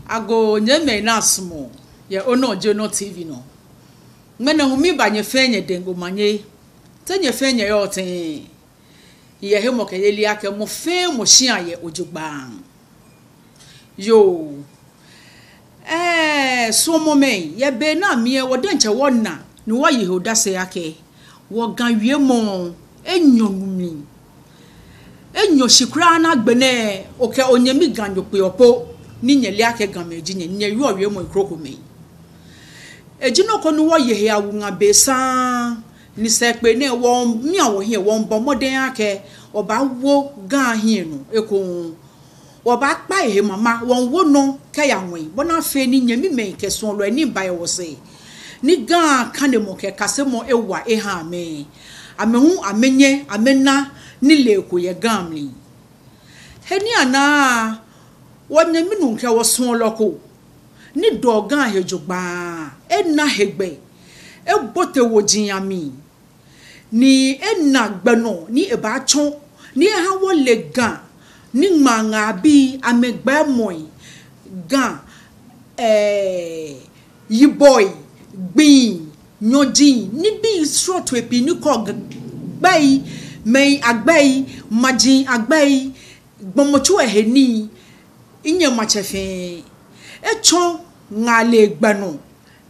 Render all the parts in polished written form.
ago nyeme na asmo ye ono jono TV no mena humi banye fenye dengo manye tenye fenye yote ye hemo ke yeli ake mo fe mo hia ye ojugban yo so momen ye be na me wo de nche wonna ni wo ye hoda se yake wo gan wie mo enyonumi enyo shikra na gbene oke onyemi ganjo pe opo ni nyeli ake gan meji nye yu wie mo ikroko me ejino ko ni wo ye he awunga be san ni se pe ne wo mi awo he wo mbo moden ake oba wo gan hin no eko oba pa ehe mama won wo no kaya wen bona fe ni nyemi me keson lo ani ba ye wo se ni gan kanemo ke kasemo ewa eha me amehu amenye amena ni leko ye gamli heni ana wonyemi nu nke wo son loko ni dogan hejugba ena hegbe ebote wo jinyami ni ena gbeno ni eba chon ni ha wo le gan ni manga bi amegba moy gan yi boy gbin nyojin ni bi short epi ni ko gbai mei agbai majin agbai gbomochu eheni inye machefe echo ngale gbanu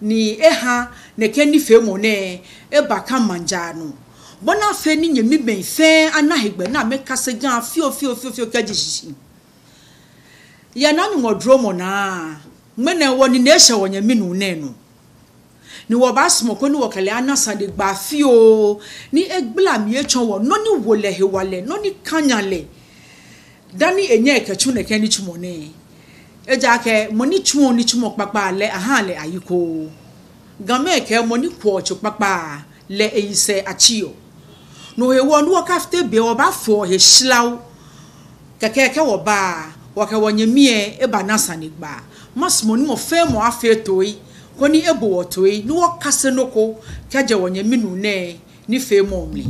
ni eha ne keni femo ne ebaka manjanu bona fe ni nyemi ben fe anahegbe na meka se gan fio kajishi ya na mi ngodromo na mene woni na ehye wonyemi nu nenu ni wo ba smo ko ni wo kale anasa de gba fio ni egbla mi echon wo no ni wole hewale no ni kanyale dani enye ekechu ne keni chumone eja ke moni chuo ni chumo papa le aha le ayiko game ke moni kwo chu papa le eyise achio no he won wo kafte be wo ba fo he shilaw keke wo ba wo ke wonyemie e ba nasa ni gba masmo ni mo fe mo afe toyi koni ebo wotoi ni wo kase noko kaje wonyemi nu ne ni fe mo mli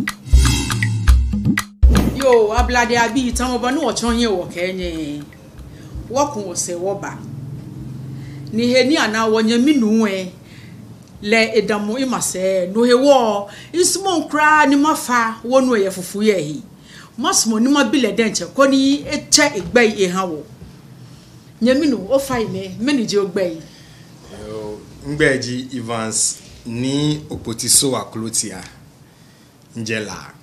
yo ablade abi tan oba ni wo chon ye wo kenye wo kun wo se wo ba ni he ni ana wonyemi nu le edamu imase no he wo ismo nkra ni mafa wo nu ye fufu ye hi masmo ni mabile denche koni eche egbai ha wo nyemi nu o fai me je ogbai Ngbeji Evans ni Opotisowa Clothia Njela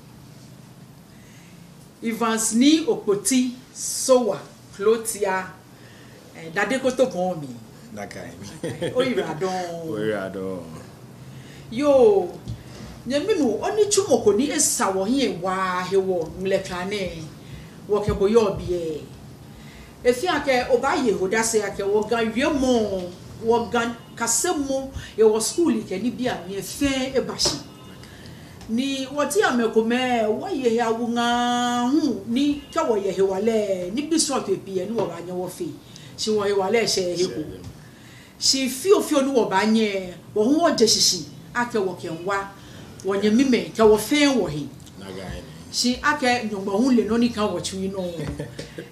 Evans ni Opotisowa Clothia dade ko to pon mi dakai oyiradon yo nyeminu oni chumoko ni esawo hin wa hewo mlekane wo ke boyo bie efi ake obaye hodase ake wo gan wiemo wo gan kasemo e wo school ke ni bia me fe ebashi ni woti amekome wo ye ya wunga hu ni ka wo ye hewale ni bi so to pie ni wo ba nya wo fe si wo hewale she heko si fio ni wo ba nye wo hu wo jeshishi ake wo kenwa wo nye mime ka wo fe wo hi si ake nyongba hu le no ni ka wo chui no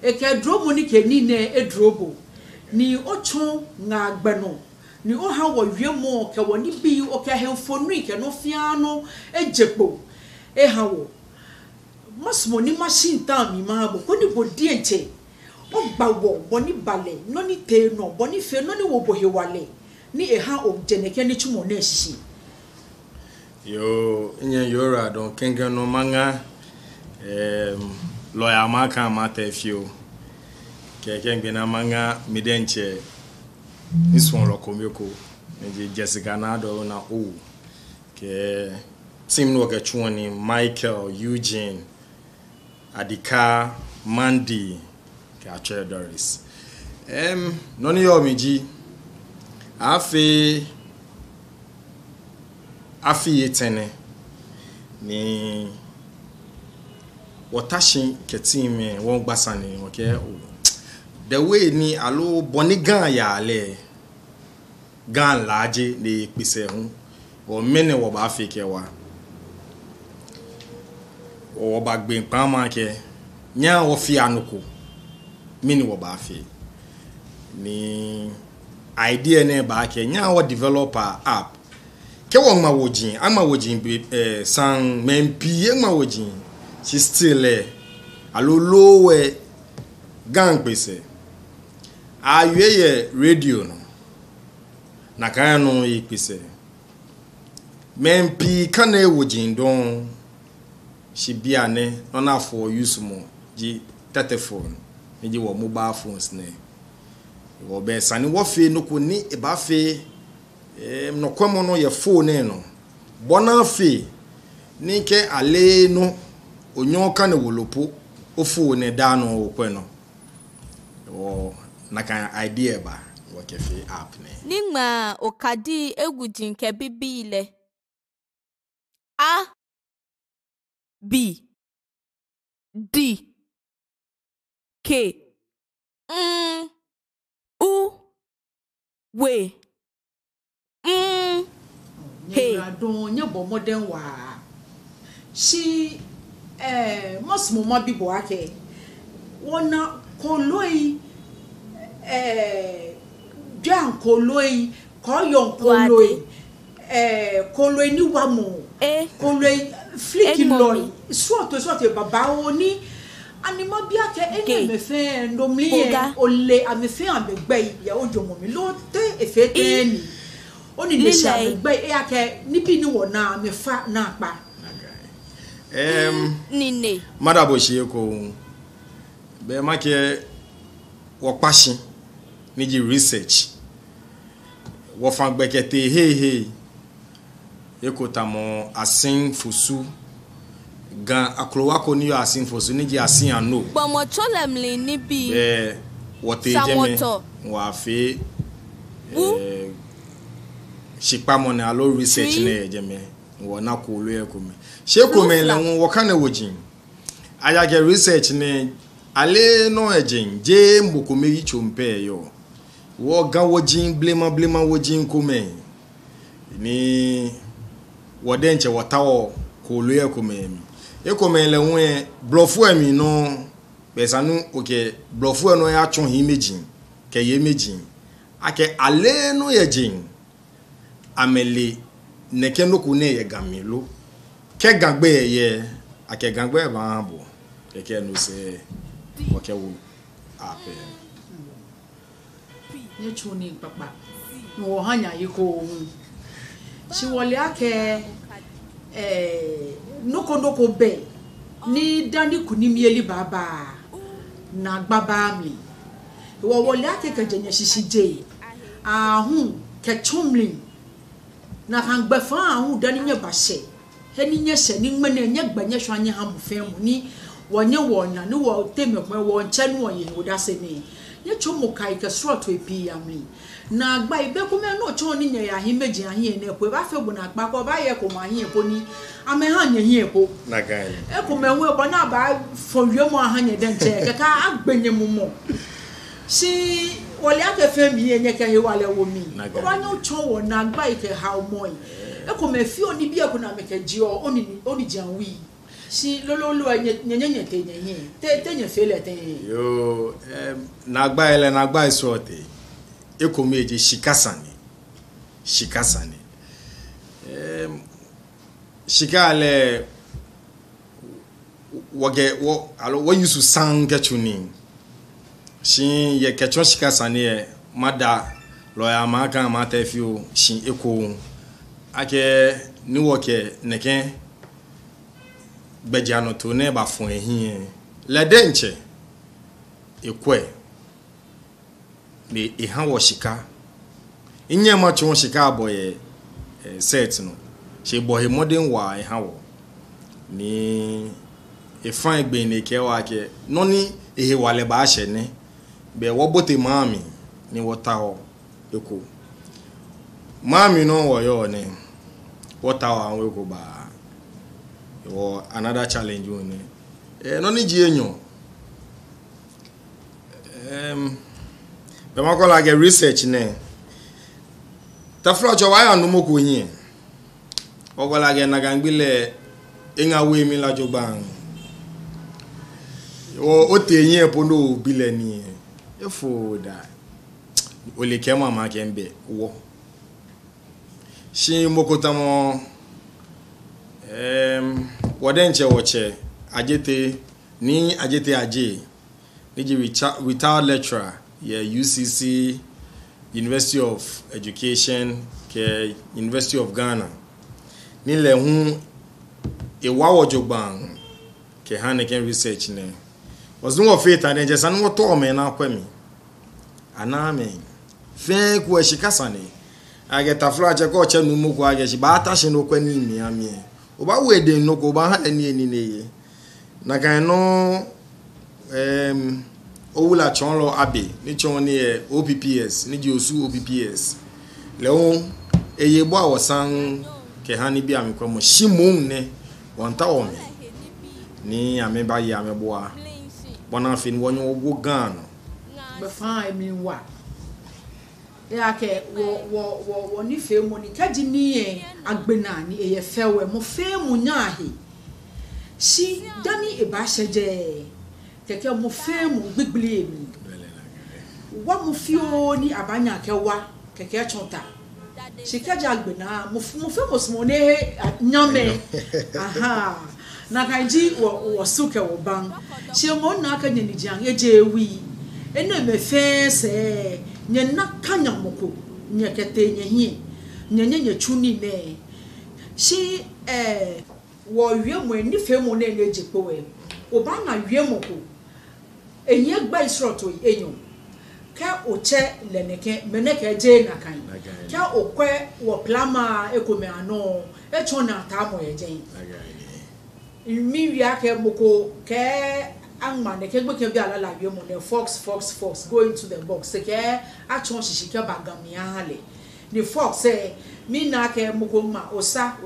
e ke drobo ni ke ni ne e drobo ni ocho nga gbeno ni o ha wo wiemo ke woni bi o ke hemfo nri ke no fiano ejepo e ha wo masmo ni machine ta mi ma bo ko ni bodi enche o gba wo boni bale no ni te no boni fe no ni wo bo hewale ni e ha o jeneke ni chumo na shishi yo nye yora don kenga no manga lawyer maka mata fio ke kenga na manga midenche iswon lokomeko nje Jessica Nado na o ke team no ke chuoni Michael Eugene Adika Mandy ke ache Doris noni yo miji afi etene ni wotashin ke team won gbasani okay the way ni alo bonigan ya le gan laje ni pise hun o mene wo ba fike wa o ba gbe pa ma ke nya wo fi anuko mini wo ba fi ni idea ne ba ke nya wo developer app ke won ma wojin ama wojin san mempi ma wojin she still alolo we gang pese ayeye radio no na kan no yipese mempi kana wojin don she bia ne na for use mo ji telephone ji wo mobile phones ne wo be sane wo fe no ko ni e ba fe no kwamo no ye phone no bona fe ni ke ale no onyo ka ne wolopo o phone da no wo kwe no wo na kan idea ba wo ke fe app ne ningma okadi egujin ke bibi ile A B D K U W Hey don nya bo modern wa she most mama bibo ake wona koloi Jan koloi ko yon koloi koloi ni wa mo koloi flicking loy so to baba oni anima bi ake ene me fe ndomli ole amefe ambegbe ya ojomo mi lo te efete ni oni le sha ambegbe ake nipi ni wona amefa na pa nine madabo shie ko be make wo passion ni ji research wo fan gbekete hey ekotamo asin fusu gan akrowako ni yo asin fusu ni ji asin ano bomo cholemle ni bi wo te jeme wa fe shipamo na alo research na jeme wo na ko lo e ko me she ko me le wo kan na wojin aya ge research ni ale no ejin je mboko me yichompe yo wo ga wojin blema wojin ko me ni wodenche watawo ko lo e ko me e ko me le won blofu emi no besanu oke blofu no ya chon hi mejin ke ye mejin ake ale no yejin amele neke no ku ne ye gamelo ke gagbe ye ake gagbe ba bo ke no se oke wo ape ye chuni papa no hanya yiko si wole ake noko be ni dani kunimieli baba na gbaba mi wo wole ake kejenya sisije ahun kechumlin na kan gbefa ahun dani nye base heni nye se ni ngmene nye gbanye so anye ha mufem ni wonye wona ni wo temekwe wo nche no ye wodase ni nye chomo kai ka sroto epi ya mi na agba ibe kume no cho ni nye ya himeji ahie ne ko ba fe bu na agba ko ba ye ko ma ahie ko ni ame ha nye hie ko na gai e ko me we bo na ba fowie mo ahanye den che ka agbenye mumo si wole ake fe mi ye nye ka he wale wo mi wa nyo cho wo na agba ike ha mo e ko me fi oni bi e ko na me ke ji o oni janwi si lololo nyenye te nye fele te yo na agba isote ekomeje shikasane shikale wo yusu sanga chuni shin ye kecho shikasane mada loya maka mata fio shin eko ake ni woke neken bejano to ne ba fun ehin le denche ekwe ni ihan wo shika inye ma chon shika boye set no she boy modern wa ihan wo ni e fan egbe ni ke wa ke no ni ehe wale ba she ne be wo bote mami ni wota ho eko mami no wo yo ne wota wa an we ko ba or another challenge one no ni ji enyo be ma ko la get research ne ta frocho wa ya no moko yin o ko la get na gangbile enga we mi la joban o te yin e pono bile ni e fo da ole kema ma kembe wo shi mokotamo wadenche woche ajete ni ajete aje ni retired lecturer UCC University of Education ke University of Ghana ni le hu e wawo jogban ke Hanneken research ne was no faith and just an what to me na kwemi aname fe ku eshikasane ageta flaje ko che nu mu ku age ba atashi no kwani mi ami o ba we den no ko ba ha ni ye na kan no owula chonlo abe ni chon ni OPPS ni Diosu OPPS leon eye bo awosan ke hani bi ami ko mo shimon ne wonta o me ni ame ba ye ame bo a bona fin wonyo ogo gan be fa emi wa ya ke wo ni fe mo ni kaji ni agbena ni eye fewe mo fe mu nyahe si dani e ba seje keke mo fe mu gbigbile mi wa mo fi o ni abanya kewa keke chonta si kaji agbena mo fe mo smo ne nyame aha na kanji wo suke wo ban si mo na ka nyani jian eje wi ene me fe se nye na kanya moko nye kete nye hi nye chuni ne si wo wie mo ni fe mo ne ne jipo we oba na wie moko enye gba isroto enyo ka oche leneke meneke je na kan ka okwe wo plama ekome ano echona ta mo ye je mi wi ake moko ke angma ne ke gbe ke bi ala la wie mo ne fox go into the box ke achon shishike bagami ahale ni fox mi na ke moko ma osa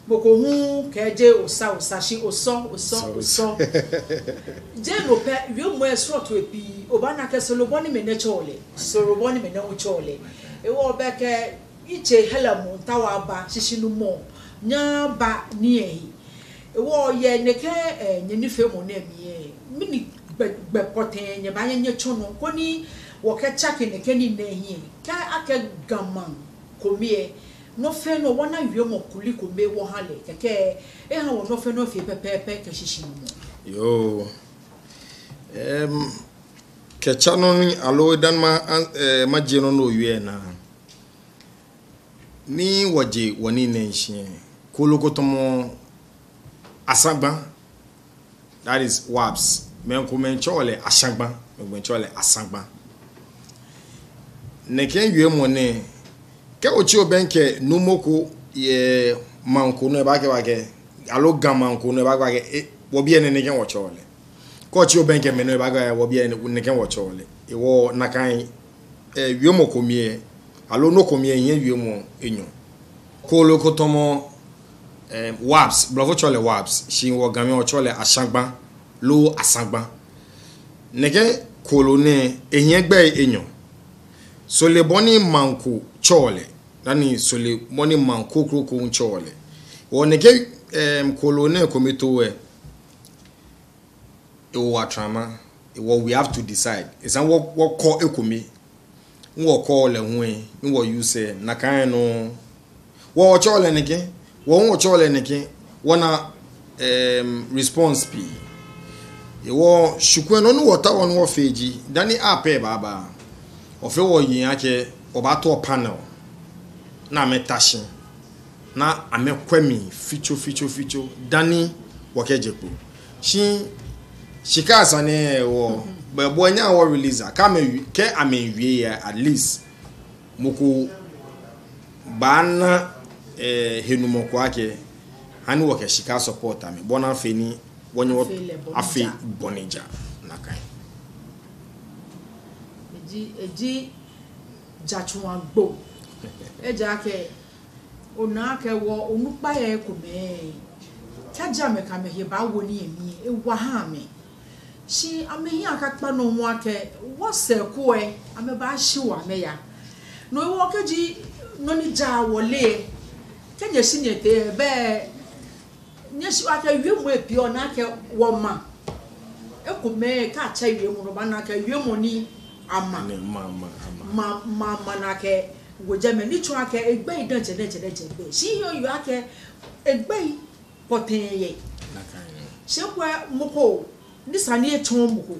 moko hu ke je osa shi oso je no pe wi mo esro to epi obana ke soloboni me ne chole soloboni me ne uchole e wo be ke iche helamo tawa ba shishinu mo nya ba ni ehi wo ye ne ke nyeni fe mo na mi mini gbe poten nye ba nye chono ko ni wo ke chake ne ke ni na hi ka ake gaman ko mi no fe no wana wie mo kuli ko me wo hale keke e ha wo no fe no fe pepepe ke shishi mo yo ke chano ni alo dan ma jeno no wie na ni waje woni ne shi ko lokotomo asagba, that is WAPS. Men kumenchole asagba, menchole asagba. Neken yue mone ke ochi obenke numoko ye manko no ba ke alo gamanko no ba ke wobi ene neken wochole. Ko ochi obenke meno ba ke wobi ene neken wochole. E wo nakan yue mo komie alo no komie yen yue mo enyo. Ko lokotomo WAPS, bravo chole WAPS, shi wo game o chole asagba, lo asagba. Neke kolone eyen gbe enyo. So le boni manko chole, dani so le boni manko kroko chole. Wo neke kolone komito we wo atrama, what we have to decide. Is an what call ekomi. Wo call le hwe, wo you say na kan no wo chole neke won chole neke wana response p e wo shukwe no water won wo feji dani ape baba ofe wo yin ake obato panel na metashi na amekwemi ficho dani wokejepo shi shikasa ne wo bebo nya wo release ka me ke amenwie at least muku bana henumo kwake hani woke shika support ami bona feni wonyo afi bonija nakai eji jachwa gbo eja ke ona ke wo onupa ye kume kaja me ka me ba wo ni emi e wa ha me shi amehi akakpa no mu ake wo se ko ame ba shi wa me ya no wo keji no ni ja wole kenye sinyete be nyeshi aka wiemu epi ona ke woma ekume ka cha wiemu no bana ka wiemu ni ama ma na ke wojame ni twa ke egbe dan che be si yo ake egbe poteye se kwa moko ni sani etun moko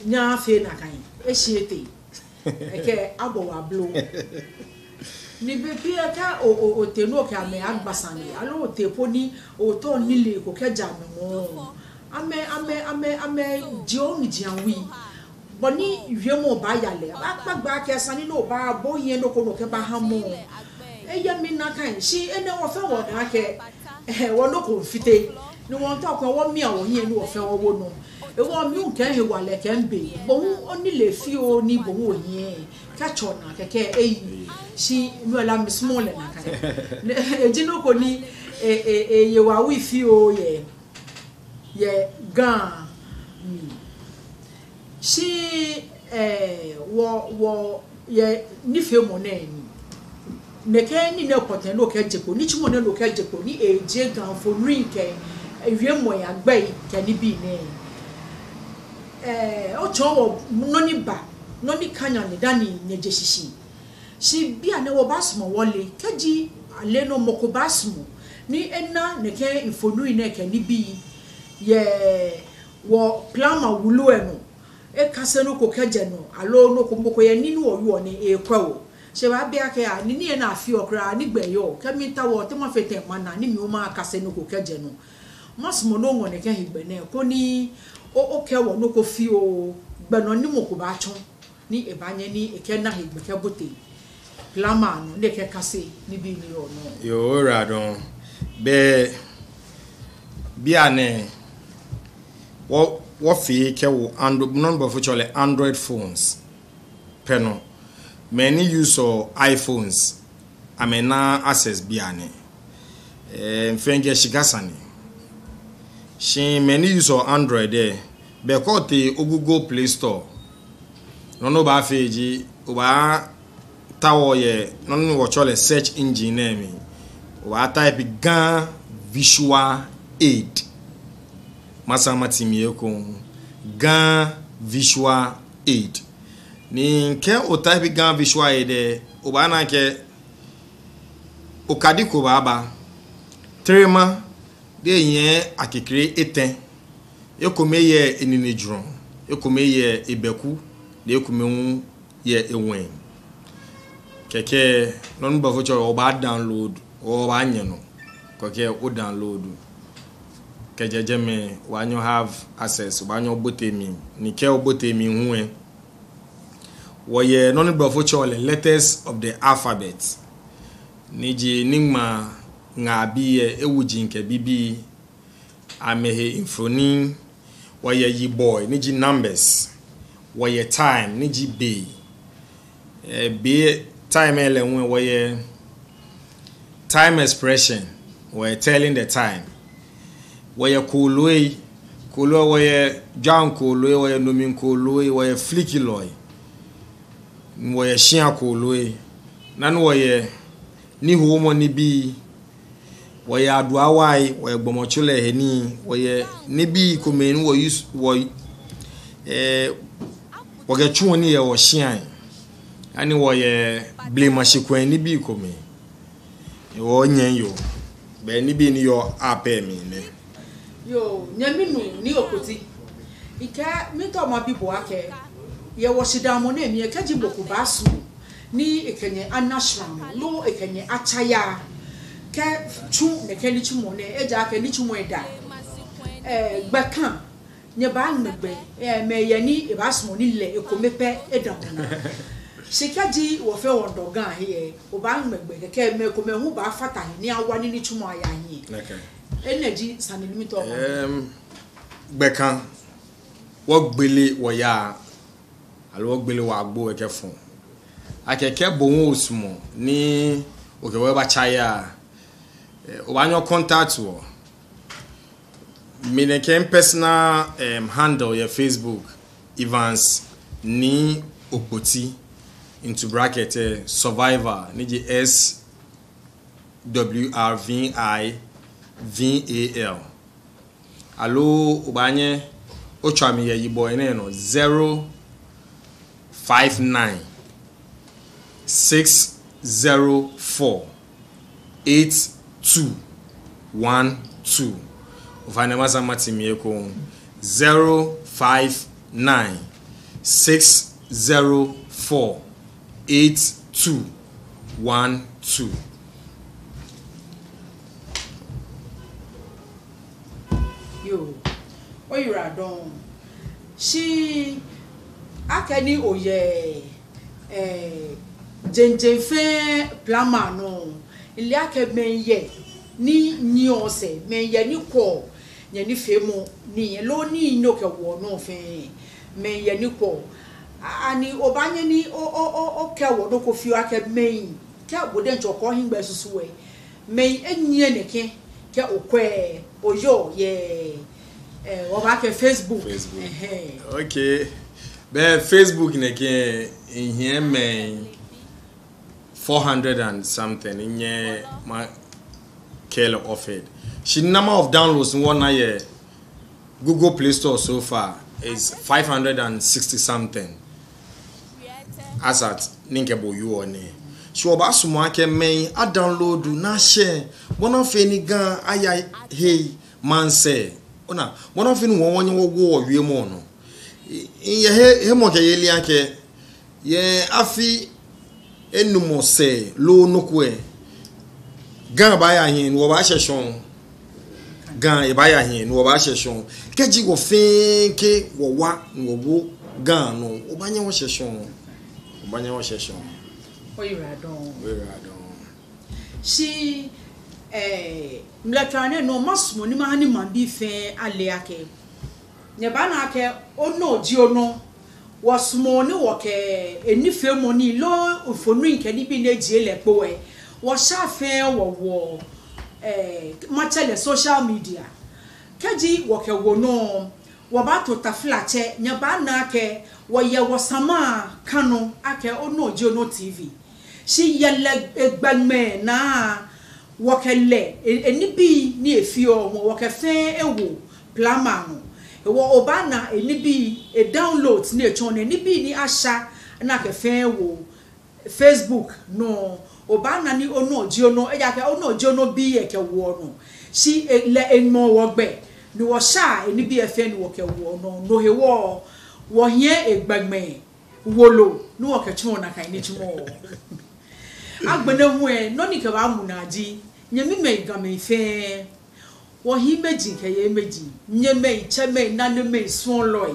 nya fe na kan e siete eke abo wa blow ni be pia ka o tenu ka me agbasani alo tepo ni o to nile ko keja me mo ame dio mi jianwi boni wiemo ba yale akpagba ke sani no ba boye no ko no ke ba hamo eya mi na kan si ene wo fe wo na ke wo no ko fite ni won ta ko wo mi awon yin ni wo fe wo no e wo mi un ke he wale ke nbe bo oni le fi o ni bo wo yin ka chona keke eyi si no la mi small na kan e jino ko ni ye wa wi fi o ye gan si wo ye ni fe mo na ni neke ni na poten lo ke jepo ni chimo na lo ke jepo ni eje gan fo rin ke ewie mo ya gba ke ni bi ne o cho no ni ba no ni kanya ni dani nyeje shishi si bia na wo basmo wole keji ale no moko basmo ni ena neke infonu ine ke ni bi ye wo plan ma wulu eno e kase no ko keje no alo no ko moko ye ni wo yo ni e kwa wo se ba bia ke a ni ni na afi okra ni gbeyo kemi ta wo te ma fete mana ni mi o ma kase no ko keje no masmo no ngo ne ke higbe ne ko ni o ke wo no ko fi o gbeno ni moko ba chon ni ebanye ni ekena higbe ke bote plama no ne ke kase ni bi ni o no yo radon be bia ne what fi ke wo android number for Android phones peno many use of iPhones amena access bia ne mfenge shigasani she many use of Android there be ko te Google Play Store no ba feji o ba tawo ye no wo chole search engine name o ba type gan visual aid masama timieko gan visual aid ni nke o type gan visual aid o ba na ke o kadiko baba trema de yen akekere eten ekomeye eninejron ekomeye ebeku de ekomehun ye ewen keke non ba focho o ba download o ba nyeno koke o download kejejeme wanyo have access wanyo botemi ni ke obotemi hu wo ye non ba focho le letters of the alphabet niji ningma ngabi ewuji nke bibi amehe infoni wo ye yi boy niji numbers wo ye time niji be be time ele won wo ye time expression wo ye telling the time wo ye koloi wo ye jan koloi wo ye nomin koloi wo ye flikiloi wo ye shia koloi nan wo ye ni homo ni bi wo ye aduawai wo ye gbomochule heni wo ye ni bi komenu wo use wo wo ge chuoni ye wo shia ani wo ye blame shikwen ni bi komi wo nyen yo be ni bi ni yo ape mi ne yo nyaminu ni okoti ika mito ma bibo ake ye wo shidamo na emi ekaji boku basu ni ekenye anashram lo ekenye achaya ke chu ne ke ni chumo ne eja ke ni chumo eda gbakan nye ba ngbe me ye ni e basmo ni le ekomepe edamona sikaji wo fe wondo gan he o ba ngbe ke me ko me hu ba fata ni awani ni chumo aya yin energy san limit of gbekan wo gbele wo ya alo wo gbele wa agbo eke fun akeke bohun osumo ni okewe ba chaya o ba nyo contact wo mineke personal handle your Facebook Evans ni Okpoti into bracket survivor niji SWRVIVAL allo ubanye ochami ye yibo ene no 0 59 604 8212 ufane maza matimie ko 059 604 8212. Yo, what you are doing? She, akeni oye, jenjefe plama no, ili ake menye, ni ose, menye ni ko, ni femo, ni lo ni inoke wono fe, menye ni ko, ani obanye ni o ke wono ko fi ake men, ke boden choko hingbe susuwe, men enye neke, ke okwe, oyo ye. Over Facebook. Okay. But Facebook again in here me 400 and something in here my Kayla offered. She number of downloads in 1 year Google Play Store so far is 560 something. As at Ninkebo you on it. She oba sumo ake me a download na share. One of any gun aya hey man say. Ona one of in one wo wie mo no ye he mo ke yeli ake ye afi enumo se lo no kwe gan ba ya hin wo ba hyehyon gan e ba ya hin wo ba hyehyon keji wo finke wo wa wo wo gan no wo ba nye wo hyehyon we radon she mletwane no masmo ni mahani mambi fe ale ake ne ba na ake ono ji ono wasmo ni woke enife mo ni lo ofonu nke ni bi na ji elepo e wo sha fe wo machele social media kaji woke wono wo ba to taflache ne ba na ake wo ye wo sama kanu ake ono ji ono tv shi yele egbagme na wakele enibi ni efio mo wakefe ewo plama no ewo obana enibi download ni echon enibi ni asha na kefe ewo Facebook no obana ni ono oji no eja ke ono oji no bi ye ke wo no si le enmo wogbe ni wo sha enibi efe ni wo ke wo no hewo wo hie egbagme wolo ni wo ke chon na kan ni chimo agbene hu e no ni ke ba mu na ji nyemi me game fe wo hi meji ke ye meji nyeme cheme na ne me so loy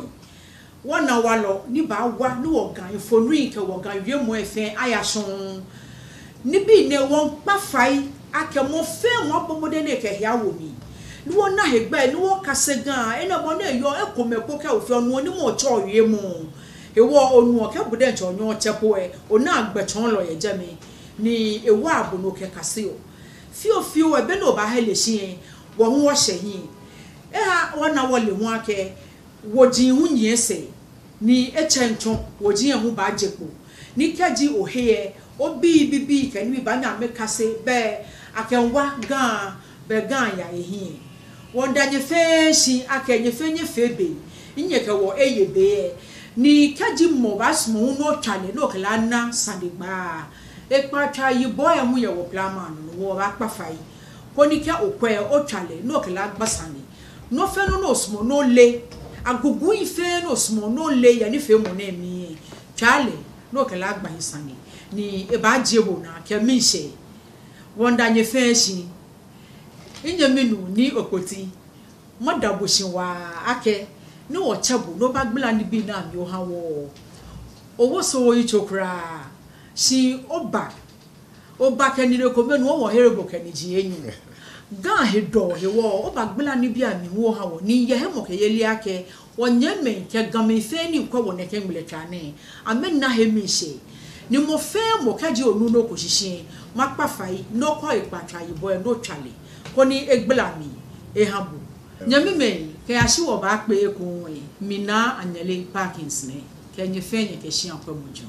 wona walo ni ba wa ni wo gan ifonu ke wo gan wie mo efe ayason ni bi ne won pa fai akemo fe mo bomode ne ke hia wo mi ni won na hegba ni wo kase gan e na bo na yo ekomeko ke ofi onu ni mo cho wie mo ewo onu o ke bude cho nyo chepo e ona agbechon lo ye jeme ni ewo abono ke kase o fio ebe no ba hele hie wo ho hyehin ha wona wole ho ake woji hunye se ni echencho woji ho ba jepo ni kaji oheye obi bibi kan bi ba na mekase be akenwa gan be gan ya ehie wonda nye fe shi akenye fe nye febe nye ke wo eyebe ni kaji mo basmo no twale no kala na sandigba ekpa twa yi boy mu ye wo plama no wo ba kpafai konike okwe o twale no kala gbasani no fe no osmo no le agugu ife no osmo no le ya ni fe mo na mi twale no kala gbansani ni e ba jebo na ke mi se wonda nye fe shi inye minu ni okoti modabo shi wa ake ni wo chabu no ba gbla ni bi na mi o ha wo owo so yi chokra si oba kanire ko menu wo herebo kaniji enyu gan he do he wo oba gbela ni bia mi wo ha wo ni ye he mo ke yeli ake wonye men ke game fe ni kwa wo ne ke ngbele twane amen na he mi she ni mo fe mo kaji onu no ko shishin makpa fai no ko ipatwa yibo e no twale ko ni egbela mi e habu nyame men ke ashi wo ba pe ekun mi na anyele Parkins ne ke nye fe nye ke shi akwa mujo